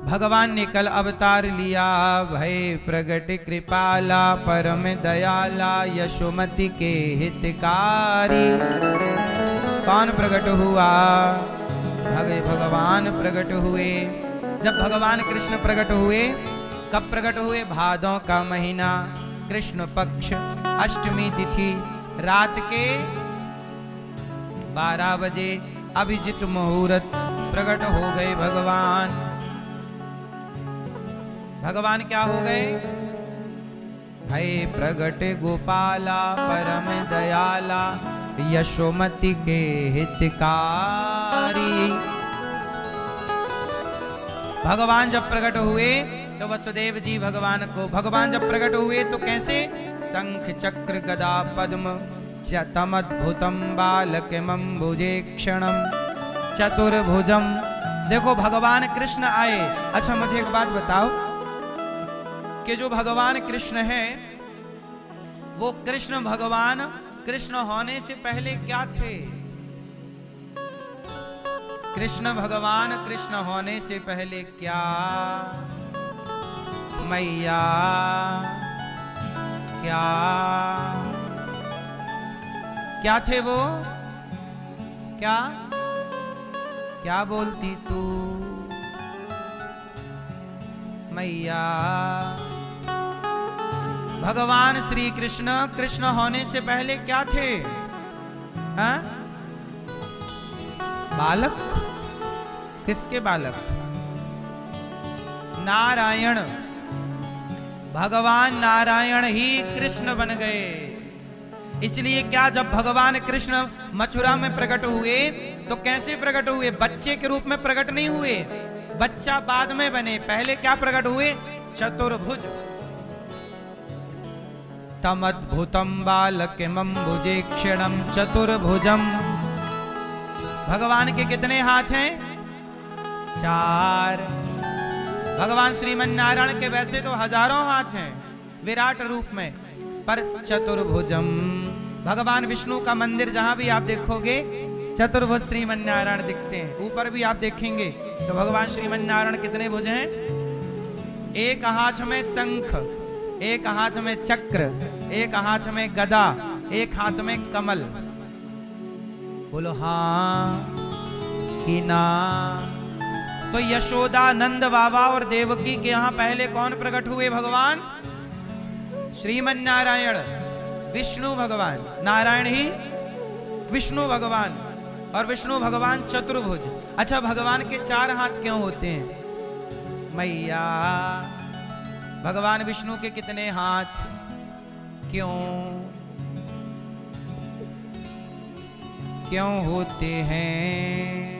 भगवान ने कल अवतार लिया, भय प्रगट कृपाला परम दयाला यशोमति के हितकारी। कौन प्रकट हुआ? भगवान प्रकट हुए। जब भगवान कृष्ण प्रकट हुए, कब प्रकट हुए? भादों का महीना, कृष्ण पक्ष, अष्टमी तिथि, रात के 12 बजे अभिजित मुहूर्त प्रकट हो गए भगवान। भगवान क्या हो गए? भय प्रगट गोपाला परम दयाला यशोमति के हितकारी। भगवान जब प्रकट हुए तो वसुदेव जी भगवान को, भगवान जब प्रकट हुए तो कैसे? शंख चक्र गदा पद्म चतमद्भुतम बालकमं भुजेक्षणम चतुर्भुजम। देखो भगवान कृष्ण आए। अच्छा मुझे एक बात बताओ कि जो भगवान कृष्ण है वो कृष्ण भगवान कृष्ण होने से पहले क्या थे? कृष्ण भगवान कृष्ण होने से पहले क्या? मैया क्या क्या थे वो? क्या क्या बोलती तू? मैया। भगवान श्री कृष्ण कृष्ण होने से पहले क्या थे? हाँ? बालक। किसके बालक? नारायण। भगवान नारायण ही कृष्ण बन गए। इसलिए क्या जब भगवान कृष्ण मथुरा में प्रकट हुए तो कैसे प्रकट हुए? बच्चे के रूप में प्रकट नहीं हुए, बच्चा बाद में बने। पहले क्या प्रकट हुए? चतुर्भुज। तमद्भुतम बालकमं भुजेक्षणम चतुर्भुजम। भगवान के कितने हाथ हैं? 4। भगवान श्रीमन नारायण के वैसे तो हजारों हाथ हैं विराट रूप में, पर चतुर्भुजम। भगवान विष्णु का मंदिर जहां भी आप देखोगे चतुर्भुज श्रीमन नारायण दिखते हैं। ऊपर भी आप देखेंगे तो भगवान श्रीमन नारायण कितने भुज हैं? एक हाथ में शंख, एक हाथ में चक्र, एक हाथ में गदा, एक हाथ में कमल। बोलो हाँ कि ना? तो यशोदा नंद बाबा और देवकी के यहां पहले कौन प्रकट हुए? भगवान श्रीमन नारायण, विष्णु भगवान। नारायण ही विष्णु भगवान, और विष्णु भगवान चतुर्भुज। अच्छा भगवान के 4 हाथ क्यों होते हैं? मैया। भगवान विष्णु के कितने हाथ? क्यों क्यों होते हैं?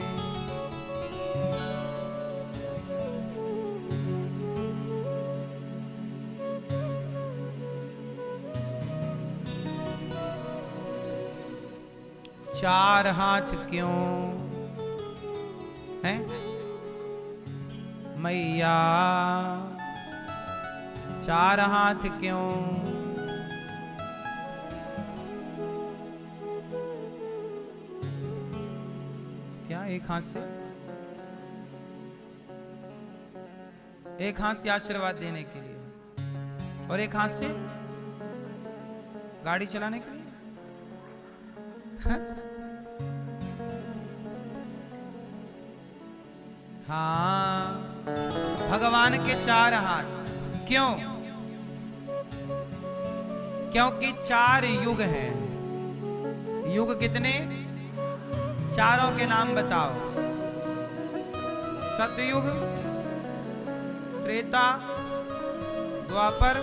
चार हाथ क्यों हैं? मैया 4 हाथ क्यों? क्या एक हाथ से? एक हाथ से आशीर्वाद देने के लिए और एक हाथ से गाड़ी चलाने के लिए। हाँ, भगवान के 4 हाथ क्यों? क्योंकि 4 युग हैं। युग कितने? चारों के नाम बताओ। सतयुग, त्रेता, द्वापर,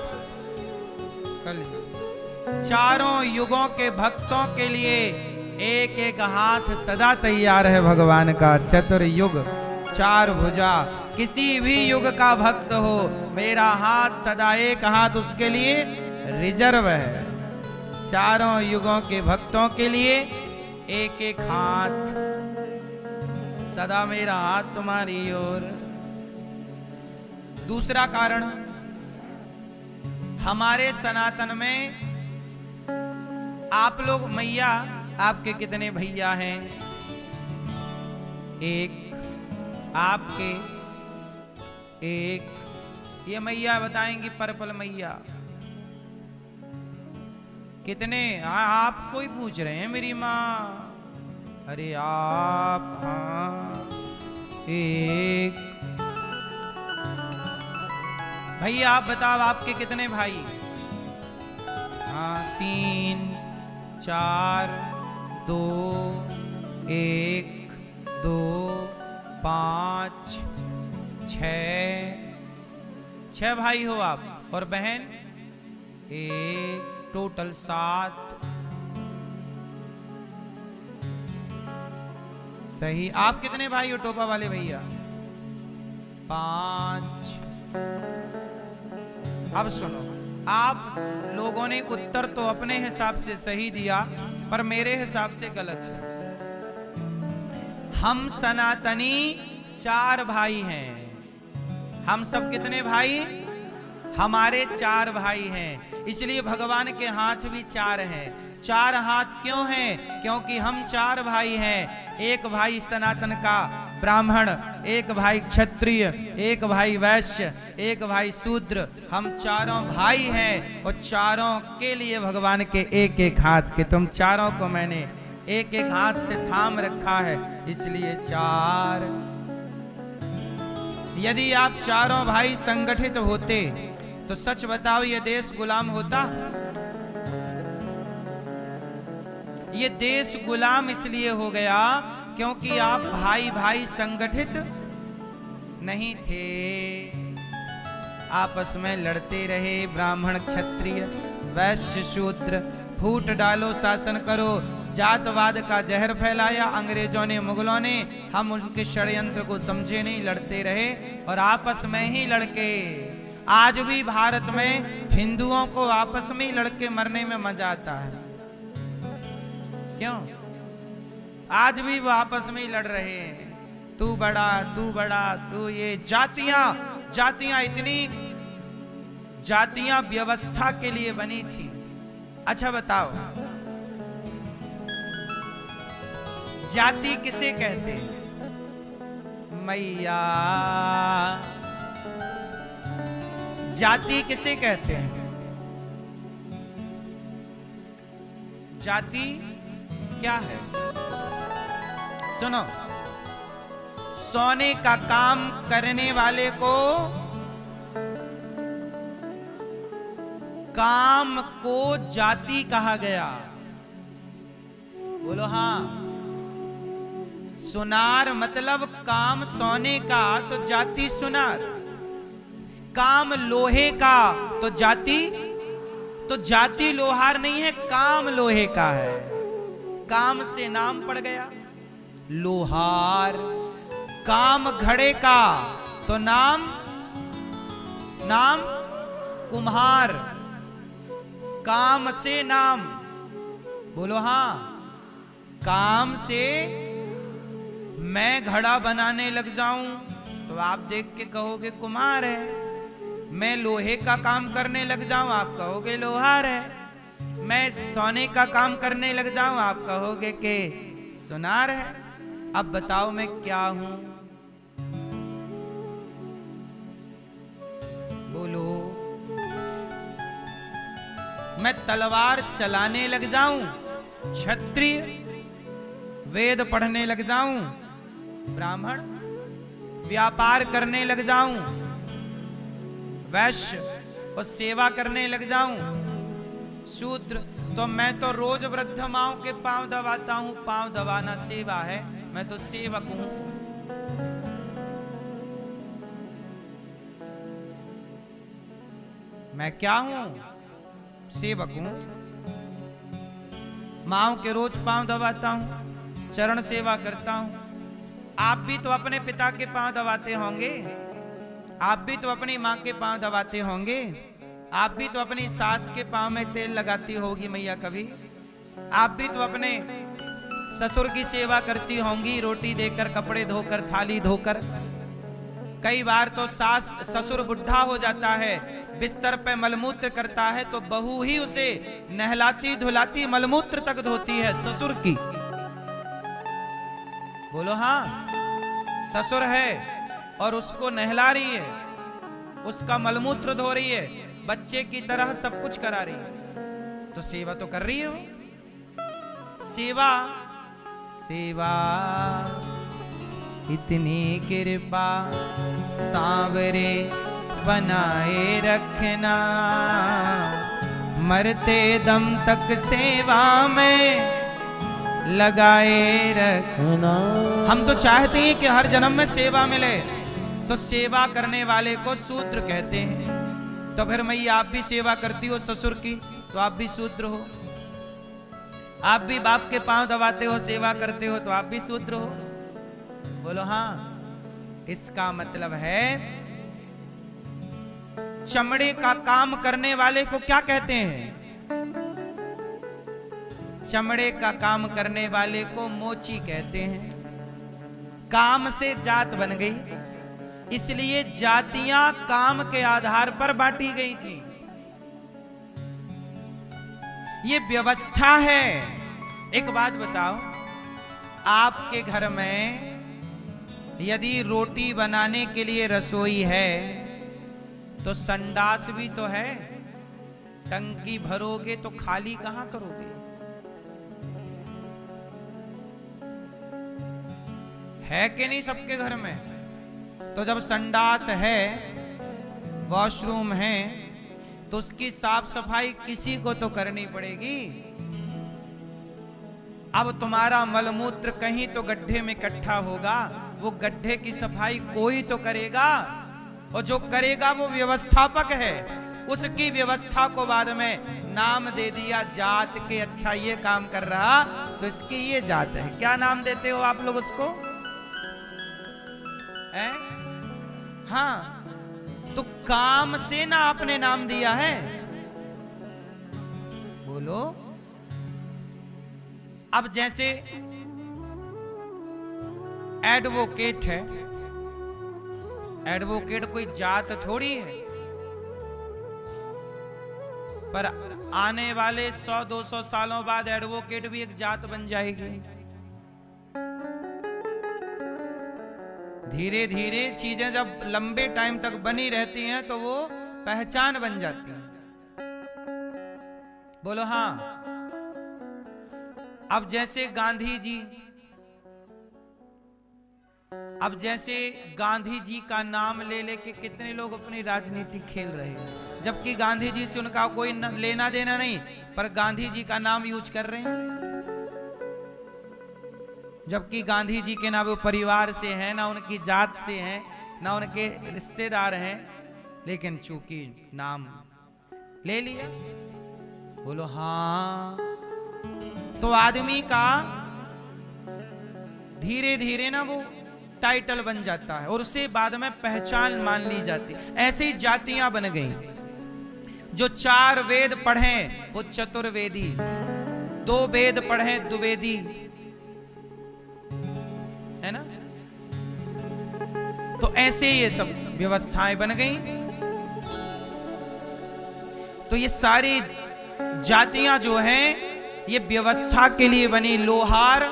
कलयुग। चारों युगों के भक्तों के लिए एक एक हाथ सदा तैयार है भगवान का। चतुर्युग, 4 भुजा। किसी भी युग का भक्त हो, मेरा हाथ सदा, एक हाथ उसके लिए रिजर्व है। चारों युगों के भक्तों के लिए एक एक हाथ, सदा मेरा हाथ तुम्हारी ओर। दूसरा कारण, हमारे सनातन में आप लोग, मैया आपके कितने भैया हैं? एक। आपके एक, ये मैया बताएंगी पर्पल मैया कितने। आपको ही पूछ रहे हैं मेरी माँ। अरे आप, हाँ, एक। भैया आप बताओ आपके कितने भाई? हाँ, 3, 4, 2, 1, 2, 5, 6 भाई हो आप। और बहन 1, टोटल 7। सही। आप कितने भाई हो टोपा वाले भैया? 5। अब सुनो, आप लोगों ने उत्तर तो अपने हिसाब से सही दिया, पर मेरे हिसाब से गलत है। हम सनातनी 4 भाई हैं। हम सब कितने भाई? हमारे 4 भाई हैं। इसलिए भगवान के हाथ भी 4 हैं। 4 हाथ क्यों हैं? क्योंकि हम 4 भाई हैं। एक भाई सनातन का ब्राह्मण, एक भाई क्षत्रिय, एक भाई वैश्य, एक भाई शूद्र। हम चारों भाई हैं और चारों के लिए भगवान के एक एक हाथ के, तुम चारों को मैंने एक एक हाथ से थाम रखा है, इसलिए 4। यदि आप चारों भाई संगठित होते तो सच बताओ ये देश गुलाम होता? ये देश गुलाम इसलिए हो गया क्योंकि आप भाई भाई संगठित नहीं थे। आपस में लड़ते रहे, ब्राह्मण क्षत्रिय वैश्य शूद्र। फूट डालो, शासन करो, जातवाद का जहर फैलाया अंग्रेजों ने, मुगलों ने। हम उनके षड्यंत्र को समझे नहीं, लड़ते रहे और आपस में ही लड़के। आज भी भारत में हिंदुओं को आपस में ही लड़के मरने में मजा आता है। क्यों? आज भी वो आपस में ही लड़ रहे हैं। तू बड़ा, तू बड़ा, तू ये। जातियां इतनी जातियां व्यवस्था के लिए बनी थी। अच्छा बताओ, जाति किसे कहते हैं? मैया, जाति किसे कहते हैं? जाति क्या है? सुनो, सोने का काम करने वाले को, काम को जाति कहा गया। बोलो हाँ। सुनार मतलब काम सोने का तो जाति सुनार। काम लोहे का तो जाति लोहार नहीं है, काम लोहे का है। काम से नाम पड़ गया लोहार। काम घड़े का तो नाम कुम्हार। काम से नाम, बोलो हाँ। काम से मैं घड़ा बनाने लग जाऊं तो आप देख के कहोगे कुम्हार है। मैं लोहे का काम करने लग जाऊं, आप कहोगे लोहार है। मैं सोने का काम करने लग जाऊं, आप कहोगे कि सुनार है। अब बताओ मैं क्या हूं? बोलो। मैं तलवार चलाने लग जाऊं, क्षत्रिय। वेद पढ़ने लग जाऊं, ब्राह्मण। व्यापार करने लग जाऊं, वैश्य। और सेवा करने लग जाऊं, शूद्र। तो मैं तो रोज वृद्ध माओं के पांव दबाता हूं। पांव दबाना सेवा है, मैं तो सेवक हूं। मैं क्या हूं? सेवक हूं। माओं के रोज पांव दबाता हूं, चरण सेवा करता हूं। आप भी तो अपने पिता के पांव दबाते होंगे, आप भी तो अपनी मां के पांव दबाते होंगे, आप भी तो अपनी सास के पांव में तेल लगाती होगी मैया कभी। आप भी तो अपने ससुर की सेवा करती होंगी, रोटी देकर, कपड़े धोकर, थाली धोकर। कई बार तो सास ससुर बुढ़ा हो जाता है, बिस्तर पे मलमूत्र करता है तो बहू ही उसे नहलाती धुलाती मलमूत्र तक धोती है ससुर की। बोलो हाँ। ससुर है और उसको नहला रही है उसका मलमूत्र धो रही है, बच्चे की तरह सब कुछ करा रही है, तो सेवा तो कर रही है वो। सेवा सेवा इतनी कृपा सांवरे बनाए रखना, मरते दम तक सेवा में लगाए रखना। हम तो चाहते हैं कि हर जन्म में सेवा मिले, तो सेवा करने वाले को शूद्र कहते हैं। तो फिर मैया आप भी सेवा करती हो ससुर की, तो आप भी शूद्र हो। आप भी बाप के पांव दबाते हो, सेवा करते हो, तो आप भी शूद्र हो। बोलो हाँ। इसका मतलब है चमड़े का काम करने वाले को क्या कहते हैं? चमड़े का काम करने वाले को मोची कहते हैं। काम से जात बन गई, इसलिए जातियां काम के आधार पर बांटी गई थी। ये व्यवस्था है। एक बात बताओ, आपके घर में यदि रोटी बनाने के लिए रसोई है तो संडास भी तो है। टंकी भरोगे तो खाली कहां करोगे? है कि नहीं सबके घर में? तो जब संडास है, वॉशरूम है, तो उसकी साफ सफाई किसी को तो करनी पड़ेगी। अब तुम्हारा मलमूत्र कहीं तो गड्ढे में इकट्ठा होगा, वो गड्ढे की सफाई कोई तो करेगा, और जो करेगा वो व्यवस्थापक है। उसकी व्यवस्था को बाद में नाम दे दिया जात के, अच्छा ये काम कर रहा तो इसकी ये जात है। क्या नाम देते हो आप लोग उसको? है? हाँ, तो काम से ना आपने नाम दिया है। बोलो। अब जैसे एडवोकेट है, एडवोकेट कोई जात थोड़ी है, पर आने वाले 100-200 सालों बाद एडवोकेट भी एक जात बन जाएगी। धीरे धीरे चीजें जब लंबे टाइम तक बनी रहती हैं तो वो पहचान बन जाती है। बोलो हाँ। अब जैसे गांधी जी का नाम ले लेके कितने लोग अपनी राजनीति खेल रहे हैं, जबकि गांधी जी से उनका कोई लेना देना नहीं, पर गांधी जी का नाम यूज कर रहे हैं। जबकि गांधी जी के ना वो परिवार से हैं, ना उनकी जात से हैं, ना उनके रिश्तेदार हैं, लेकिन चूंकि नाम ले लिया। बोलो हाँ। तो आदमी का धीरे धीरे ना वो टाइटल बन जाता है और उसे बाद में पहचान मान ली जाती। ऐसे ही जातियां बन गई। जो 4 वेद पढ़े वो चतुर्वेदी, 2 वेद पढ़े द्विवेदी, है ना? तो ऐसे ये सब व्यवस्थाएं बन गई। तो ये सारी जातियां जो हैं ये व्यवस्था के लिए बनी। लोहार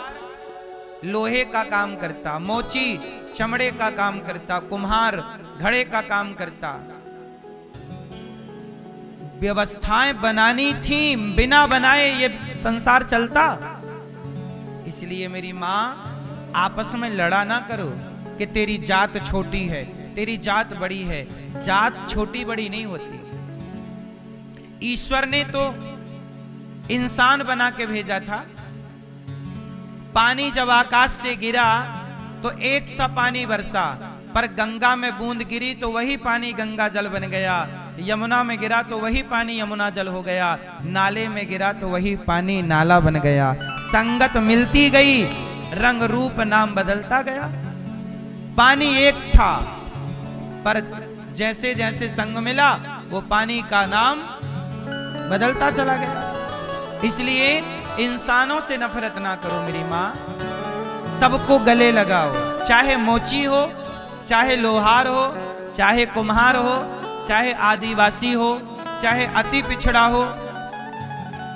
लोहे का काम करता, मोची चमड़े का काम करता, कुम्हार घड़े का काम करता। व्यवस्थाएं बनानी थी, बिना बनाए ये संसार चलता। इसलिए मेरी मां, आपस में लड़ा ना करो कि तेरी जात छोटी है, तेरी जात बड़ी है। जात छोटी बड़ी नहीं होती। ईश्वर ने तो इंसान बना के भेजा था। पानी जब आकाश से गिरा तो एक सा पानी बरसा, पर गंगा में बूंद गिरी तो वही पानी गंगा जल बन गया। यमुना में गिरा तो वही पानी यमुना जल हो गया। नाले में गिरा तो वही पानी नाला बन गया। संगत मिलती गई, रंग रूप नाम बदलता गया। पानी एक था, पर जैसे जैसे संग मिला वो पानी का नाम बदलता चला गया। इसलिए इंसानों से नफरत ना करो मेरी माँ, सबको गले लगाओ। चाहे मोची हो, चाहे लोहार हो, चाहे कुम्हार हो, चाहे आदिवासी हो, चाहे अति पिछड़ा हो,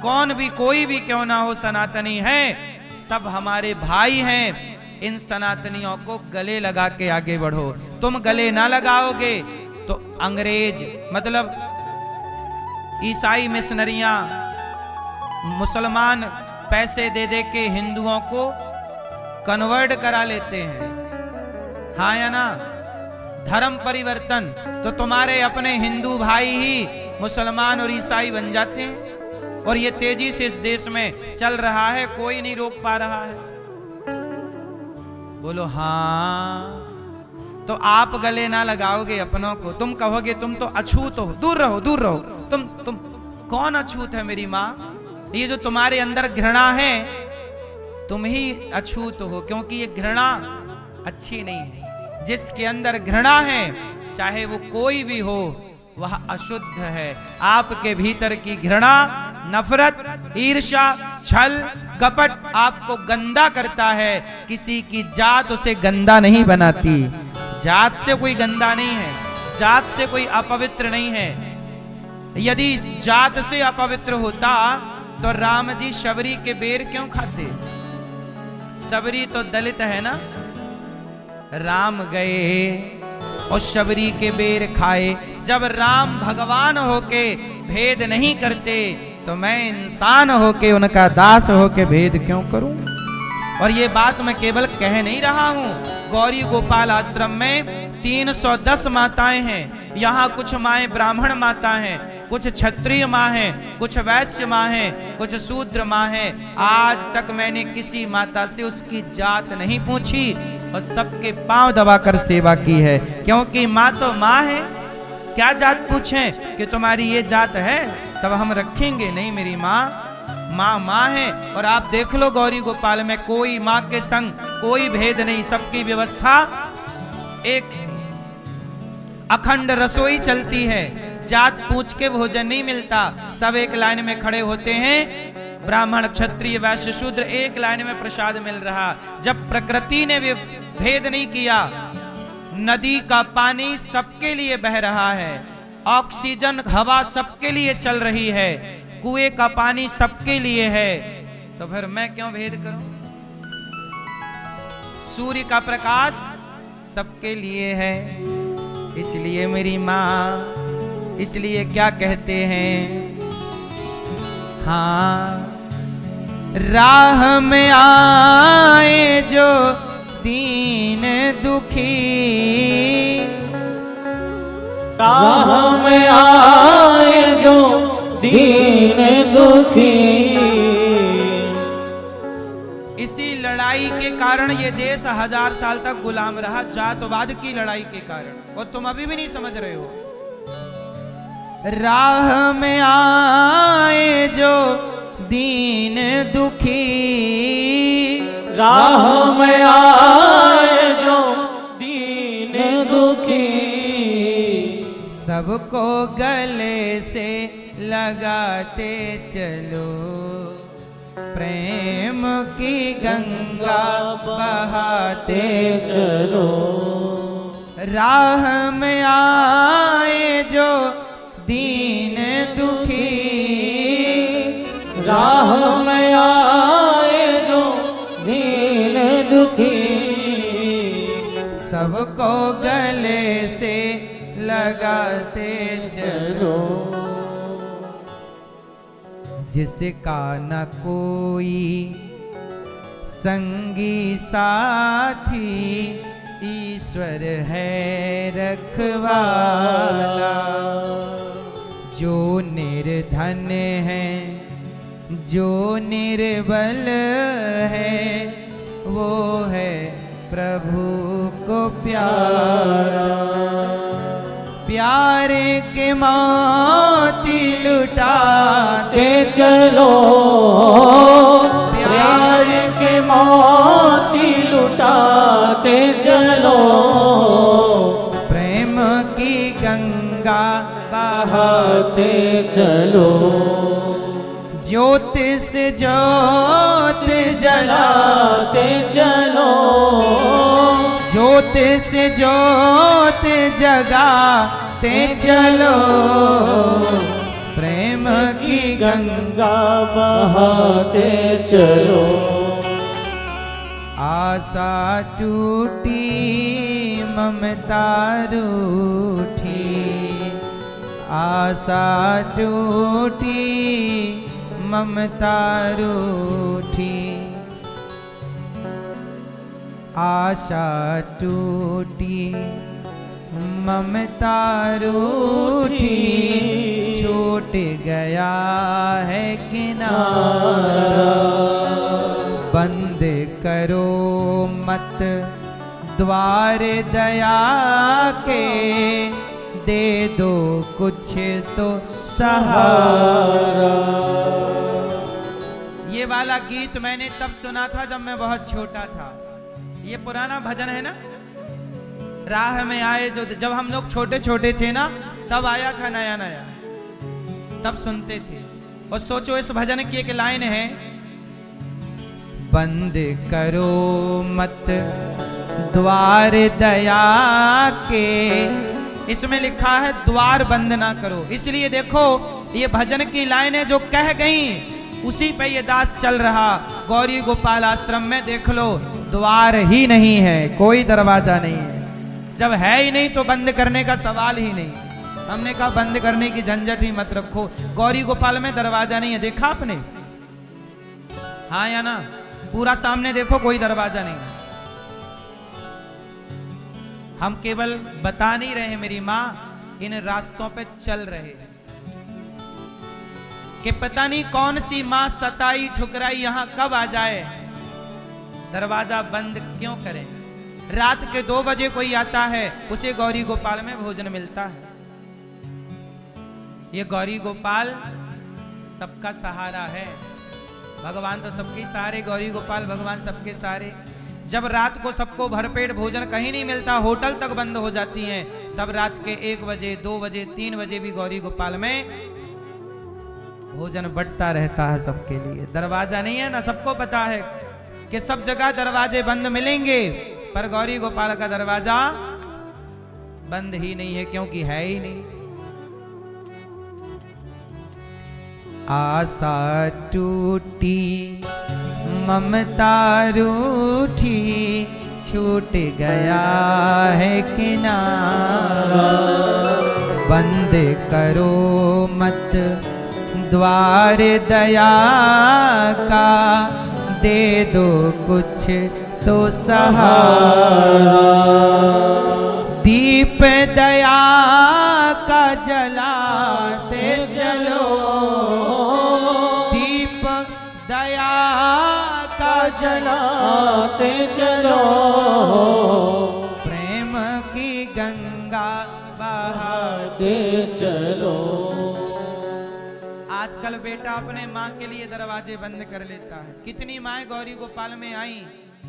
कौन भी कोई भी क्यों ना हो, सनातनी है, सब हमारे भाई हैं। इन सनातनियों को गले लगा के आगे बढ़ो। तुम गले ना लगाओगे तो अंग्रेज मतलब ईसाई मिशनरियां, मुसलमान पैसे दे दे के हिंदुओं को कन्वर्ट करा लेते हैं, हाँ या ना? धर्म परिवर्तन, तो तुम्हारे अपने हिंदू भाई ही मुसलमान और ईसाई बन जाते हैं, और ये तेजी से इस देश में चल रहा है, कोई नहीं रोक पा रहा है। बोलो हाँ। तो आप गले ना लगाओगे अपनों को, तुम कहोगे तुम तो अछूत हो, दूर रहो दूर रहो। तुम कौन अछूत है मेरी माँ? ये जो तुम्हारे अंदर घृणा है तुम ही अछूत हो, क्योंकि ये घृणा अच्छी नहीं है। जिसके अंदर घृणा है चाहे वो कोई भी हो वह अशुद्ध है। आपके भीतर की घृणा, नफरत, ईर्ष्या, छल, कपट आपको गंदा करता है। किसी की जात उसे गंदा नहीं बनाती। जात से कोई गंदा नहीं है, जात से कोई अपवित्र नहीं है। यदि जात से अपवित्र होता तो राम जी शबरी के बेर क्यों खाते? शबरी तो दलित है ना। राम गए और शबरी के बेर खाए। जब राम भगवान होके भेद नहीं करते तो मैं इंसान होके उनका दास होके भेद क्यों करूं? और ये बात मैं केवल कह नहीं रहा हूं। गौरी गोपाल आश्रम में 310 माताएं हैं। यहाँ कुछ माएं ब्राह्मण माता हैं, कुछ क्षत्रिय माँ हैं, कुछ वैश्य माँ हैं, कुछ शूद्र माँ हैं। आज तक मैंने किसी माता से उसकी जात नहीं पूछी और सबके पांव दबाकर सेवा की है, क्योंकि माँ तो माँ है। क्या जात पूछें कि तुम्हारी ये जात है तब हम रखेंगे? नहीं, मेरी माँ माँ माँ है। और आप देख लो गौरी गोपाल में कोई माँ के संग कोई भेद नहीं, सबकी व्यवस्था एक अखंड रसोई चलती है। जात पूछ के भोजन नहीं मिलता। सब एक लाइन में खड़े होते हैं, ब्राह्मण क्षत्रिय वैश्य शूद्र एक लाइन में प्रसाद मिल रहा। जब प्रकृति ने भी भेद नहीं किया, नदी का पानी सबके लिए बह रहा है, ऑक्सीजन हवा सबके लिए चल रही है, कुएं का पानी सबके लिए है, तो फिर मैं क्यों भेद करूं? सूर्य का प्रकाश सबके लिए है। इसलिए मेरी माँ, इसलिए क्या कहते हैं, हाँ, राह में आए जो दीन दुखी, राह में आए जो दीन दुखी। इसी लड़ाई के कारण ये देश 1000 साल तक गुलाम रहा, जातवाद की लड़ाई के कारण, और तुम अभी भी नहीं समझ रहे हो। राह में आए जो दीन दुखी, राह में आए जो दीन दुखी, सबको गले से लगाते चलो, प्रेम की गंगा बहाते चलो। राह में आए जो दीन दुखी, राह में आए जो दीन दुखी, सबको गले से लगाते चलो। जिसका न कोई संगी साथी, ईश्वर है रखवाला। जो निर्धन है, जो निर्बल है, वो है प्रभु को प्यारा। प्यारे के मोती लुटाते चलो, प्यारे के मोती लुटाते चलो, प्रेम की गंगा बहाते चलो। ज्योत से ज्योत जलाते चलो, ज्योत से ज्योत जगाते चलो, प्रेम की गंगा बहाते चलो। आशा टूटी, ममता रूठी, आशा टूटी ममता रूठी, आशा टूटी ममता रूठी, छूट गया है किनारा। बंद करो मत द्वार दया के, दे दो कुछ तो सहारा। ये वाला गीत मैंने तब सुना था जब मैं बहुत छोटा था। ये पुराना भजन है ना, राह में आए जो, जब हम लोग छोटे छोटे थे ना तब आया था नया नया, तब सुनते थे। और सोचो इस भजन की एक लाइन है, बंद करो मत द्वार दया के। इसमें लिखा है द्वार बंद ना करो। इसलिए देखो ये भजन की लाइनें जो कह गई उसी पे ये दास चल रहा। गौरी गोपाल आश्रम में देख लो द्वार ही नहीं है, कोई दरवाजा नहीं है। जब है ही नहीं तो बंद करने का सवाल ही नहीं। हमने कहा बंद करने की झंझट ही मत रखो। गौरी गोपाल में दरवाजा नहीं है, देखा आपने? हाँ या ना? पूरा सामने देखो, कोई दरवाजा नहीं है। हम केवल बता नहीं रहे मेरी माँ, इन रास्तों पे चल रहे कि पता नहीं कौन सी माँ सताई ठुकराई यहां कब आ जाए। दरवाजा बंद क्यों करें? रात के 2 बजे कोई आता है, उसे गौरी गोपाल में भोजन मिलता है। ये गौरी गोपाल सबका सहारा है। भगवान तो सबके सहारे, गौरी गोपाल भगवान सबके सहारे। जब रात को सबको भरपेट भोजन कहीं नहीं मिलता, होटल तक बंद हो जाती हैं, तब रात के 1 बजे 2 बजे 3 बजे भी गौरी गोपाल में भोजन बढ़ता रहता है सबके लिए। दरवाजा नहीं है ना, सबको पता है कि सब जगह दरवाजे बंद मिलेंगे, पर गौरी गोपाल का दरवाजा बंद ही नहीं है, क्योंकि है ही नहीं। आशा टूटी ममता रूठी, छूट गया है किनारा। बंद करो मत द्वार दया का, दे दो कुछ तो सहारा। दीप दया का जलाते चलो, दीप दया का जलाते चलो, प्रेम की गंगा बहाते चलो। आजकल बेटा अपने माँ के लिए दरवाजे बंद कर लेता है। कितनी माएँ गौरी गोपाल में आई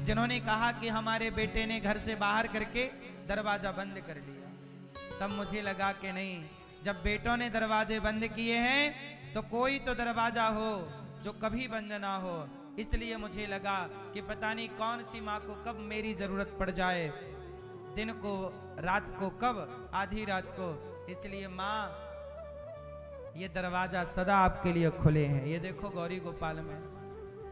जिन्होंने कहा कि हमारे बेटे ने घर से बाहर करके दरवाजा बंद कर लिया। तब मुझे लगा कि नहीं, जब बेटों ने दरवाजे बंद किए हैं तो कोई तो दरवाजा हो जो कभी बंद ना हो। इसलिए मुझे लगा कि पता नहीं कौन सी माँ को कब मेरी जरूरत पड़ जाए, दिन को रात को, कब आधी रात को। इसलिए माँ ये दरवाजा सदा आपके लिए खुले हैं। ये देखो गौरी गोपाल में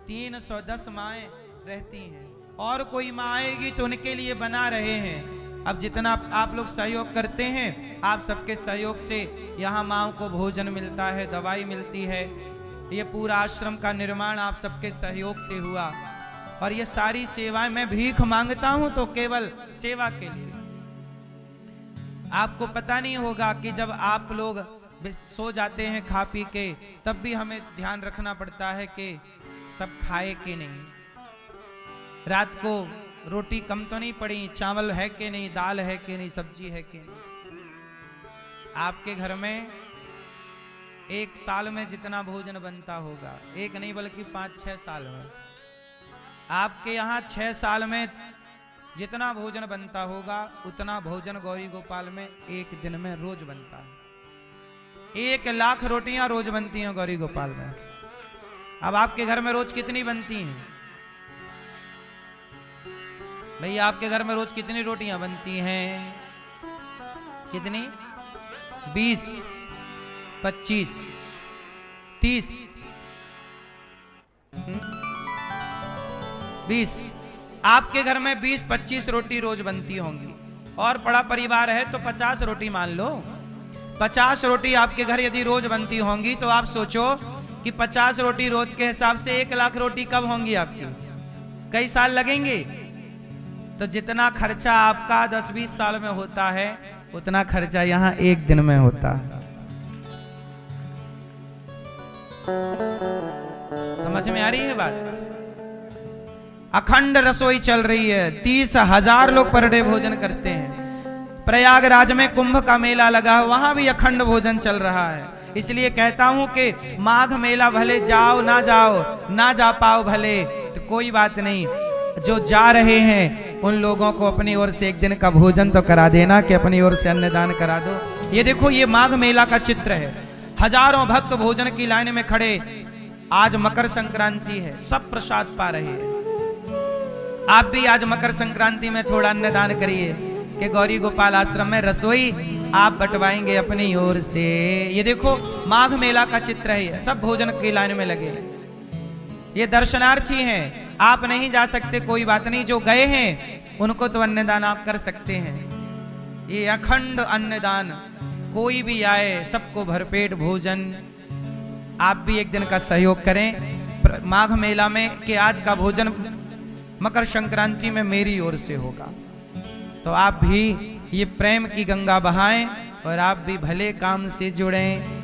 310 माएँ रहती हैं, और कोई माँ आएगी तो उनके लिए बना रहे हैं। अब जितना आप लोग सहयोग करते हैं, आप सबके सहयोग से यहाँ माँओं को भोजन मिलता है, दवाई मिलती है। ये पूरा आश्रम का निर्माण आप सबके सहयोग से हुआ, और ये सारी सेवाएं मैं भीख मांगता हूँ तो केवल सेवा के लिए। आपको पता नहीं होगा कि जब आप लोग सो जाते हैं खा पी के, तब भी हमें ध्यान रखना पड़ता है कि सब खाए कि नहीं। रात को रोटी कम तो नहीं पड़ी, चावल है कि नहीं, दाल है कि नहीं, सब्जी है कि नहीं। आपके घर में 1 साल में जितना भोजन बनता होगा, एक नहीं बल्कि 5-6 साल में, आपके यहाँ 6 साल में जितना भोजन बनता होगा उतना भोजन गौरी गोपाल में एक दिन में रोज बनता है। 1 लाख रोटियां रोज बनती हैं गौरी गोपाल में। अब आपके घर में रोज कितनी बनती हैं भैया? आपके घर में रोज कितनी रोटियां बनती हैं? कितनी? 20, 25, 30, 20। आपके घर में 20-25 रोटी रोज बनती होंगी, और बड़ा परिवार है तो 50 रोटी मान लो। 50 रोटी आपके घर यदि रोज बनती होंगी तो आप सोचो कि 50 रोटी रोज के हिसाब से 1 लाख रोटी कब होंगी आपकी? कई साल लगेंगे। तो जितना खर्चा आपका 10-20 साल में होता है उतना खर्चा यहाँ एक दिन में होता है। समझ में आ रही है बात? अखंड रसोई चल रही है, 30,000 लोग पर डे भोजन करते हैं। प्रयागराज में कुंभ का मेला लगा है, वहां भी अखंड भोजन चल रहा है। इसलिए कहता हूं कि माघ मेला भले जाओ, ना जा पाओ भले, तो कोई बात नहीं। जो जा रहे हैं उन लोगों को अपनी ओर से एक दिन का भोजन तो करा देना, कि अपनी ओर से अन्नदान करा दो। ये देखो, ये माघ मेला का चित्र है। हजारों भक्त भोजन की लाइन में खड़े। आज मकर संक्रांति है, सब प्रसाद पा रहे हैं। आप भी आज मकर संक्रांति में थोड़ा अन्नदान करिए कि गौरी गोपाल आश्रम में रसोई आप बंटवाएंगे अपनी ओर से। ये देखो, माघ मेला का चित्र है, सब भोजन की लाइन में लगे। ये दर्शनार्थी हैं, आप नहीं जा सकते, कोई बात नहीं। जो गए हैं उनको तो अन्नदान आप कर सकते हैं। ये अखंड अन्नदान, कोई भी आए सबको भरपेट भोजन। आप भी एक दिन का सहयोग करें माघ मेला में कि आज का भोजन मकर संक्रांति में मेरी ओर से होगा। तो आप भी ये प्रेम की गंगा बहाएं और आप भी भले काम से जुड़ें,